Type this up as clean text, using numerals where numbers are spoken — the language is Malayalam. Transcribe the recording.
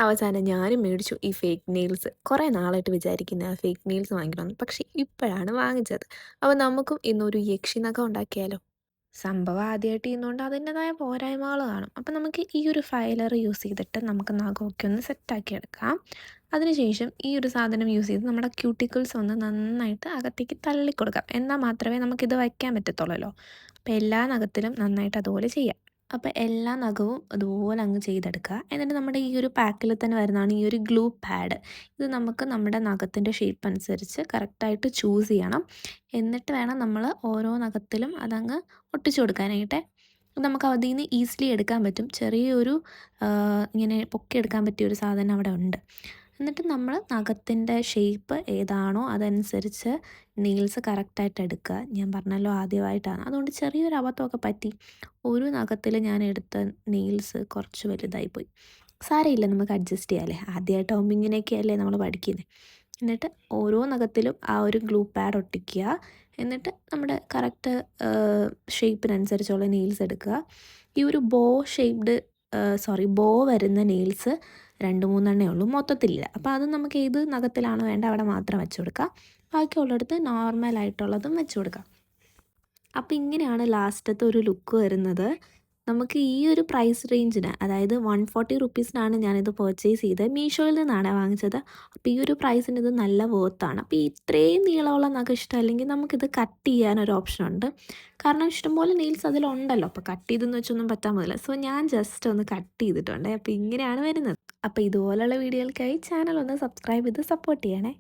അവസാനം ഞാനും മേടിച്ചു ഈ ഫേക്ക് നെയിൽസ്. കുറേ നാളായിട്ട് വിചാരിക്കുന്ന ഫേക്ക് നെയിൽസ് വാങ്ങിക്കണമെന്ന്. പക്ഷേ ഇപ്പോഴാണ് വാങ്ങിച്ചത്. അപ്പോൾ നമുക്കും ഇന്നൊരു യക്ഷി നഖം ഉണ്ടാക്കിയാലോ? സംഭവം ആദ്യമായിട്ട് ചെയ്യുന്നതുകൊണ്ട് അതിൻ്റെതായ പോരായ്മകൾ കാണും. അപ്പം നമുക്ക് ഈ ഒരു ഫയലർ യൂസ് ചെയ്തിട്ട് നമുക്ക് നഖമൊക്കെ ഒന്ന് സെറ്റാക്കി എടുക്കാം. അതിനുശേഷം ഈ ഒരു സാധനം യൂസ് ചെയ്ത് നമ്മുടെ ക്യൂട്ടിക്കിൾസ് ഒന്ന് നന്നായിട്ട് അകത്തേക്ക് തള്ളിക്കൊടുക്കാം. എന്നാൽ മാത്രമേ നമുക്കിത് വയ്ക്കാൻ പറ്റത്തുള്ളല്ലോ. അപ്പോൾ എല്ലാ നഖത്തിലും നന്നായിട്ട് അതുപോലെ ചെയ്യാം. അപ്പോൾ എല്ലാ നഖവും അതുപോലെ അങ്ങ് ചെയ്തെടുക്കുക. എന്നിട്ട് നമ്മുടെ ഈ ഒരു പാക്കിൽ തന്നെ വരുന്നതാണ് ഈ ഒരു ഗ്ലൂ പാഡ്. ഇത് നമുക്ക് നമ്മുടെ നഖത്തിൻ്റെ ഷേപ്പ് അനുസരിച്ച് കറക്റ്റായിട്ട് ചൂസ് ചെയ്യണം. എന്നിട്ട് വേണം നമ്മൾ ഓരോ നഖത്തിലും അതങ്ങ് ഒട്ടിച്ചു കൊടുക്കാനായിട്ട്. നമുക്ക് അതിൽ നിന്ന് ഈസിലി എടുക്കാൻ പറ്റും. ചെറിയൊരു ഇങ്ങനെ പൊക്കിയെടുക്കാൻ പറ്റിയൊരു സാധനം അവിടെ ഉണ്ട്. എന്നിട്ട് നമ്മൾ നഖത്തിൻ്റെ ഷേപ്പ് ഏതാണോ അതനുസരിച്ച് നെയിൽസ് കറക്റ്റായിട്ട് എടുക്കുക. ഞാൻ പറഞ്ഞല്ലോ ആദ്യമായിട്ടാണ്. അതുകൊണ്ട് ചെറിയൊരു അബദ്ധമൊക്കെ പറ്റി. ഒരു നഖത്തിൽ ഞാൻ എടുത്ത നെയിൽസ് കുറച്ച് വലുതായിപ്പോയി. സാരമില്ല, നമുക്ക് അഡ്ജസ്റ്റ് ചെയ്യാമല്ലേ. ആദ്യമായിട്ടാകുമ്പോൾ ഇങ്ങനെയൊക്കെയല്ലേ നമ്മൾ പഠിക്കുന്നത്. എന്നിട്ട് ഓരോ നഖത്തിലും ആ ഒരു ഗ്ലൂ പാഡ് ഒട്ടിക്കുക. എന്നിട്ട് നമ്മുടെ കറക്റ്റ് ഷേപ്പിനനുസരിച്ചുള്ള നെയിൽസ് എടുക്കുക. ഈ ഒരു ബോ വരുന്ന നെയിൽസ് 2-3 ഉള്ളൂ, മൊത്തത്തിലില്ല. അപ്പോൾ അത് നമുക്ക് ഏത് നഖത്തിലാണോ വേണ്ടത് അവിടെ മാത്രം വെച്ച് കൊടുക്കാം. ബാക്കിയുള്ളിടത്ത് നോർമലായിട്ടുള്ളതും വെച്ച് കൊടുക്കാം. അപ്പോൾ ഇങ്ങനെയാണ് ലാസ്റ്റത്തെ ഒരു ലുക്ക് വരുന്നത്. നമുക്ക് ഈ ഒരു പ്രൈസ് റേഞ്ചിന്, അതായത് 140 റുപ്പീസിനാണ് ഞാനിത് പർച്ചേസ് ചെയ്തത്. മീഷോയിൽ നിന്നാണ് വാങ്ങിച്ചത്. അപ്പോൾ ഈ ഒരു പ്രൈസിന് ഇത് നല്ല വേർത്താണ്. അപ്പോൾ ഇത്രയും നീളമുള്ള നഖം ഇഷ്ടമല്ലെങ്കിൽ നമുക്കിത് കട്ട് ചെയ്യാനൊരു ഓപ്ഷനുണ്ട്. കാരണം ഇഷ്ടംപോലെ നെയിൽസ് അതിലുണ്ടല്ലോ. അപ്പോൾ കട്ട് ചെയ്തെന്ന് വെച്ചൊന്നും പറ്റാൻ പോകില്ല. സോ ഞാൻ ജസ്റ്റ് ഒന്ന് കട്ട് ചെയ്തിട്ടുണ്ട്. അപ്പോൾ ഇങ്ങനെയാണ് വരുന്നത്. അപ്പോൾ ഇതുപോലുള്ള വീഡിയോകൾക്കായി ചാനൽ ഒന്ന് സബ്സ്ക്രൈബ് ചെയ്ത് സപ്പോർട്ട് ചെയ്യണേ.